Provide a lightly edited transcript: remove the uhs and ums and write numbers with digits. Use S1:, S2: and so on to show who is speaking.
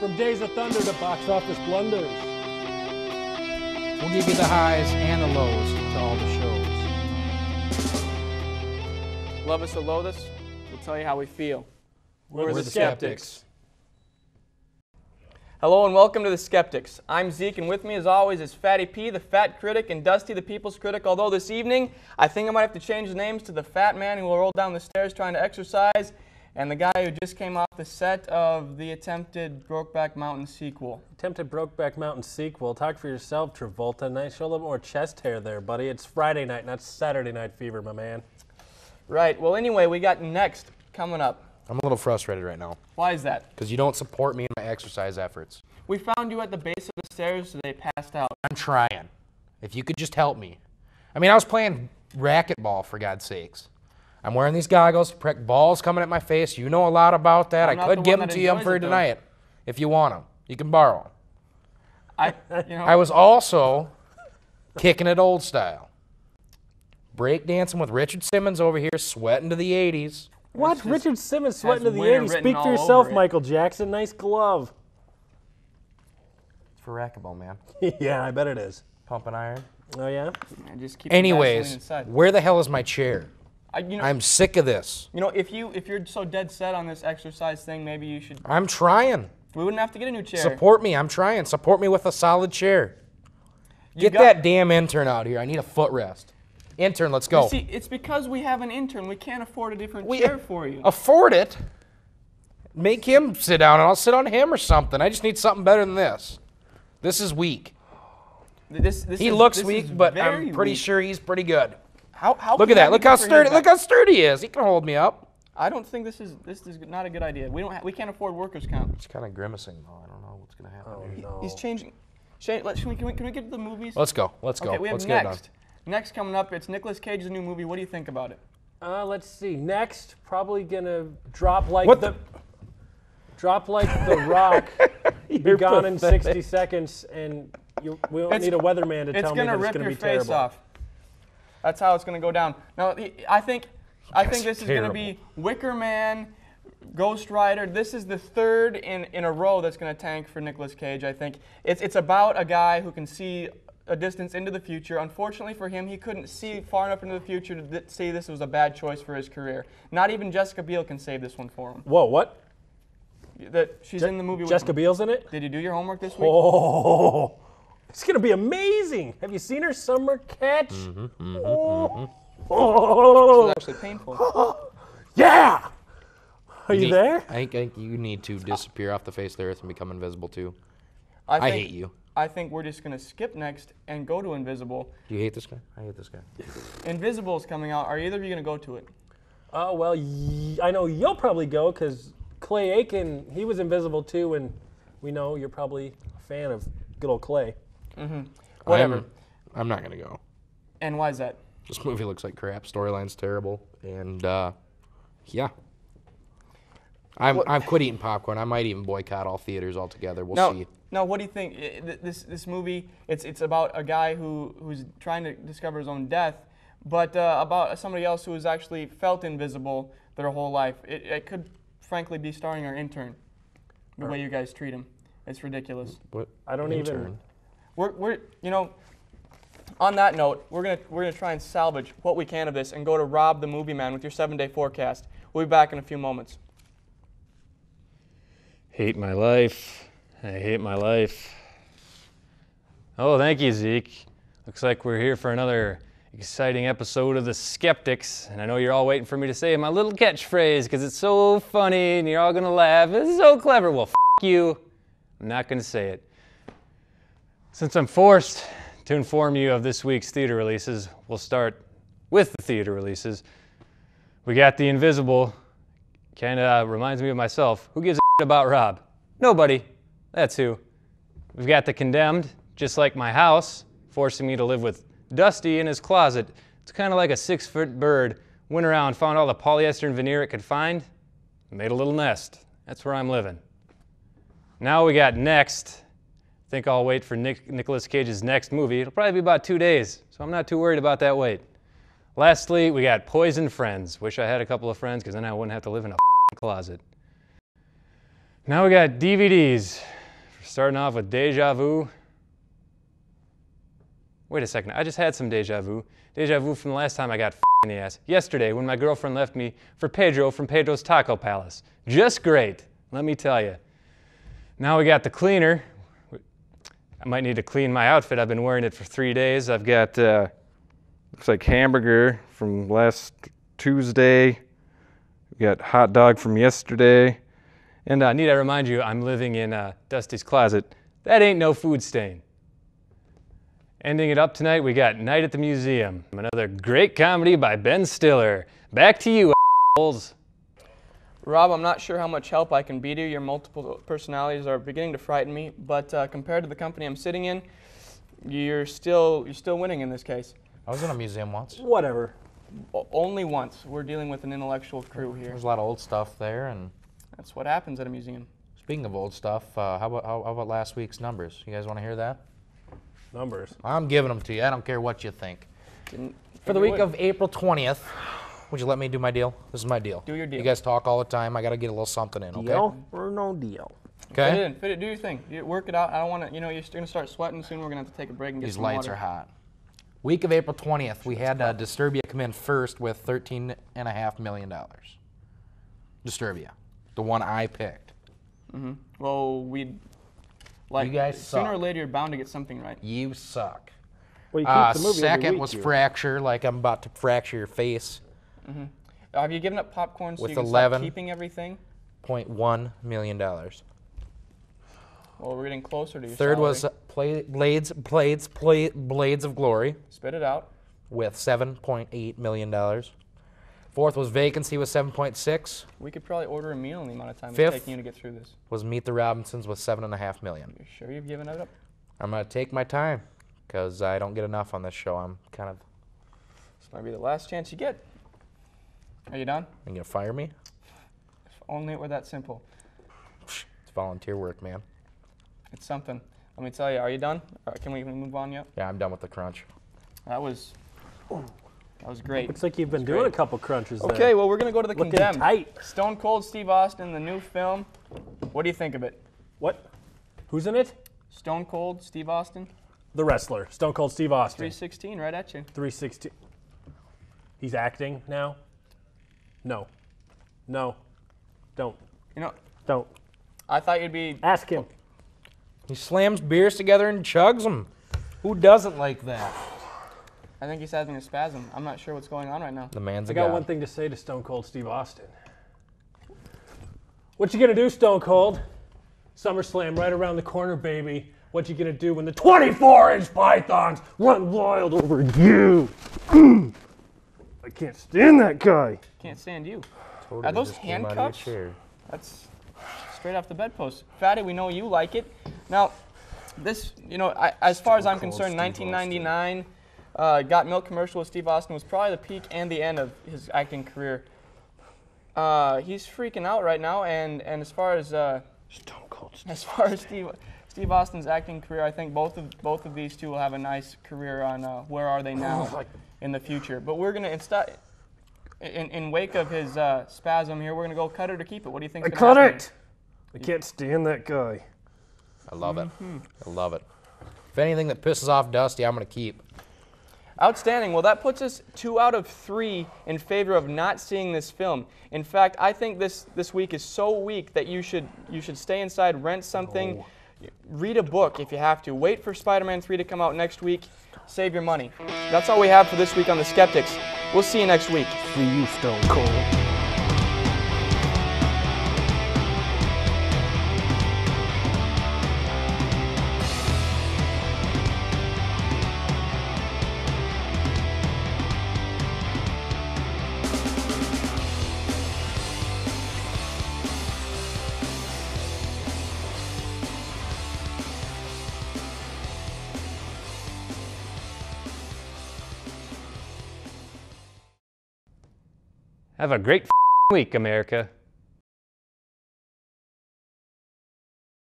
S1: From Days of Thunder to box office blunders.
S2: We'll give you the highs and the lows to all the shows.
S3: Love us or loathe us, we'll tell you how we feel.
S1: We're the Skeptyx.
S3: Hello and welcome to the Skeptyx. I'm Zeke, and with me as always is Fatty P, the Fat Critic, and Dusty, the People's Critic, although this evening I think I might have to change the names to the Fat Man who will roll down the stairs trying to exercise, and the guy who just came off the set of the attempted Brokeback Mountain sequel.
S1: Attempted Brokeback Mountain sequel. Talk for yourself, Travolta. Nice, show a little more chest hair there, buddy. It's Friday night, not Saturday Night Fever, my man.
S3: Right, well anyway, we got Next coming up.
S4: I'm a little frustrated right now.
S3: Why is that?
S4: Because you don't support me in my exercise efforts.
S3: We found you at the base of the stairs, so they passed out.
S4: I'm trying. If you could just help me. I mean, I was playing racquetball, for God's sakes. I'm wearing these goggles, balls coming at my face. You know a lot about that. I could give them to you for tonight if you want them. You can borrow them. I was also kicking it old style. Break dancing with Richard Simmons over here, sweating to the 80s.
S1: What? Richard Simmons sweating to the
S3: winter
S1: 80s.
S3: written
S1: Speak
S3: all
S1: for yourself,
S3: over it.
S1: Michael Jackson. Nice glove.
S4: It's for racquetball, man.
S1: Yeah, I bet it is.
S4: Pumping iron.
S1: Oh, yeah?
S3: And just keep the gasoline
S4: Anyways,
S3: inside.
S4: where the hell is my chair? I'm sick of this.
S3: You know, if you're so dead set on this exercise thing, maybe you should.
S4: I'm trying.
S3: We wouldn't have to get a new chair.
S4: Support me. I'm trying. Support me with a solid chair. Get that damn intern out here. I need a footrest. Intern, let's go.
S3: You see, it's because we have an intern. We can't afford a different chair for you.
S4: Afford it? Make him sit down, and I'll sit on him or something. I just need something better than this. This is weak. He looks weak, but I'm pretty sure he's pretty good.
S3: How
S4: look at that. Look how sturdy. Look how sturdy he is. He can hold me up.
S3: I don't think this is not a good idea. We can't afford workers' comp.
S4: It's kind of grimacing though. I don't know what's gonna happen.
S1: Oh,
S4: here.
S1: no.
S3: He's changing. Can we get to the movies?
S4: Let's go. Let's go.
S3: Okay, we have
S4: Let's get it
S3: Next. Next coming up, it's Nicolas Cage's new movie. What do you think about it?
S1: Let's see. Next, probably gonna drop like the Rock. Be gone in 60 seconds, and we don't need a weatherman to tell me that it's gonna be terrible. It's gonna rip your face off.
S3: That's how it's gonna go down. Now, I think this is gonna be Wicker Man, Ghost Rider. This is the third in a row that's gonna tank for Nicolas Cage. I think it's about a guy who can see a distance into the future. Unfortunately for him, he couldn't see far enough into the future to see this was a bad choice for his career. Not even Jessica Biel can save this one for him.
S1: Whoa, what?
S3: She's in the movie with
S1: Jessica
S3: him.
S1: Biel's in it?
S3: Did you do your homework this week?
S1: Oh, it's going to be amazing. Have you seen her summer catch?
S3: It's actually painful.
S1: Yeah! Are you there?
S4: I think you need to disappear off the face of the earth and become invisible too.
S3: I
S4: hate you.
S3: I think we're just going to skip Next and go to Invisible.
S4: Do you hate this guy? I hate this guy.
S3: Invisible's coming out. Are either of you going to go to it?
S1: Well, I know you'll probably go because Clay Aiken, he was invisible too, and we know you're probably a fan of good old Clay.
S3: Mm-hmm. Whatever.
S4: I'm not going to go.
S3: And why is that?
S4: This movie looks like crap. Storyline's terrible. And, yeah. I've quit eating popcorn. I might even boycott all theaters altogether. We'll see.
S3: Now, what do you think? This movie, it's about a guy who's trying to discover his own death, but about somebody else who has actually felt invisible their whole life. It could, frankly, be starring our intern, the way you guys treat him. It's ridiculous.
S4: What?
S1: I don't even...
S3: We're on that note, we're gonna try and salvage what we can of this and go to Rob the Movie Man with your 7-day forecast. We'll be back in a few moments.
S5: Hate my life. I hate my life. Oh, thank you, Zeke. Looks like we're here for another exciting episode of the Skeptyx, and I know you're all waiting for me to say my little catchphrase because it's so funny and you're all gonna laugh. It's so clever. Well, f you. I'm not gonna say it. Since I'm forced to inform you of this week's theater releases, we'll start with the theater releases. We got The Invisible. Kinda reminds me of myself. Who gives a shit about Rob? Nobody. That's who. We've got The Condemned, just like my house, forcing me to live with Dusty in his closet. It's kind of like a 6-foot bird. Went around, found all the polyester and veneer it could find, made a little nest. That's where I'm living. Now we got Next. I think I'll wait for Nicolas Cage's next movie. It'll probably be about 2 days, so I'm not too worried about that wait. Lastly, we got Poison Friends. Wish I had a couple of friends because then I wouldn't have to live in a closet. Now we got DVDs. Starting off with deja vu. Wait a second, I just had some deja vu. Deja vu from the last time I got in the ass. Yesterday, when my girlfriend left me for Pedro from Pedro's Taco Palace. Just great, let me tell you. Now we got the cleaner. I might need to clean my outfit. I've been wearing it for 3 days. I've got, looks like hamburger from last Tuesday. We got hot dog from yesterday. And need I remind you, I'm living in Dusty's closet. That ain't no food stain. Ending it up tonight, we got Night at the Museum. Another great comedy by Ben Stiller. Back to you, assholes.
S3: Rob, I'm not sure how much help I can be to you. Your multiple personalities are beginning to frighten me, but compared to the company I'm sitting in, you're still winning in this case.
S4: I was in a museum once.
S1: Whatever.
S3: Only once. We're dealing with an intellectual crew here.
S4: There's a lot of old stuff there, and
S3: That's what happens at a museum.
S4: speaking of old stuff, how about last week's numbers? You guys want to hear that?
S1: Numbers.
S4: I'm giving them to you. I don't care what you think.
S3: Didn't
S4: For the
S3: think
S4: week
S3: you
S4: of April 20th, would you let me do my deal? This is my deal.
S3: Do your deal.
S4: You guys talk all the time. I got to get a little something in, okay?
S1: Deal or no deal?
S3: Fit it
S4: Okay?
S3: in. Fit it. Do your thing. Work it out. I don't want to, you're going to start sweating soon. We're going to have to take a break and get
S4: These
S3: some
S4: lights
S3: water.
S4: are hot. Week of April 20th, we had Disturbia come in first with $13.5 million. Disturbia, the one I picked.
S3: Well, you
S4: guys
S3: sooner or
S4: suck.
S3: later you're bound to get something right.
S4: You suck.
S1: Well, you keep the movie every
S4: Second
S1: week
S4: was
S1: here.
S4: Fracture, like I'm about to fracture your face.
S3: Have you given up popcorn so
S4: With
S3: you can
S4: 11.
S3: stop keeping everything?
S4: $0.1 million.
S3: Well, we're getting closer to your
S4: Third was
S3: salary.
S4: Blades of Glory
S3: Spit it out.
S4: with $7.8 million. Fourth was Vacancy with 7.6.
S3: We could probably order a meal in the amount of time
S4: Fifth.
S3: it's taking you to get through this.
S4: Was Meet the Robinsons with $7.5 million.
S3: You sure you've given it up?
S4: I'm gonna take my time because I don't get enough on this show. I'm kind of.
S3: This might be the last chance you get. Are you done?
S4: You gonna fire me?
S3: If only it were that simple.
S4: It's volunteer work, man.
S3: It's something. Let me tell you, are you done? Can we move on yet?
S4: Yeah, I'm done with the crunch.
S3: That was great.
S1: Looks like you've been doing
S3: great.
S1: a couple crunches there.
S3: Okay, well, we're going to go to the
S1: Looking
S3: Condemned.
S1: tight.
S3: Stone Cold Steve Austin, the new film. What do you think of it?
S1: What? Who's in it?
S3: Stone Cold Steve Austin?
S1: The wrestler, Stone Cold Steve Austin.
S3: 316, right at you.
S1: 316. He's acting now? No. No. Don't.
S3: You know,
S1: Don't.
S3: I thought you'd be...
S1: Ask him.
S4: He slams beers together and chugs them. Who doesn't like that?
S3: I think he's having a spasm. I'm not sure what's going on right now.
S4: The man's
S1: I
S4: a
S1: got
S4: god.
S1: one thing to say to Stone Cold Steve Austin. What you gonna do, Stone Cold? SummerSlam right around the corner, baby. What you gonna do when the 24-inch pythons run wild over you? I can't stand that guy.
S3: Can't stand you.
S4: Totally
S3: Are those
S4: just came out of your
S3: handcuffs?
S4: chair.
S3: That's straight off the bedpost. Fatty, we know you like it. Now, this, as far as I'm concerned, 1999, Got Milk commercial with Steve Austin was probably the peak and the end of his acting career. He's freaking out right now, and as far as Steve Austin's acting career, I think both of these two will have a nice career on Where Are They Now in the future. But we're gonna in wake of his spasm here, we're gonna go cut it or keep it. What do you think?
S1: I cut it. I can't stand that guy.
S4: I love it. I love it. If anything that pisses off Dusty, I'm going to keep.
S3: Outstanding. Well, that puts us 2 out of 3 in favor of not seeing this film. In fact, I think this week is so weak that you should stay inside, rent something, read a book if you have to. Wait for Spider-Man 3 to come out next week. Save your money. That's all we have for this week on the Skeptyx. We'll see you next week.
S1: See you, Stone Cold.
S5: Have a great week, America.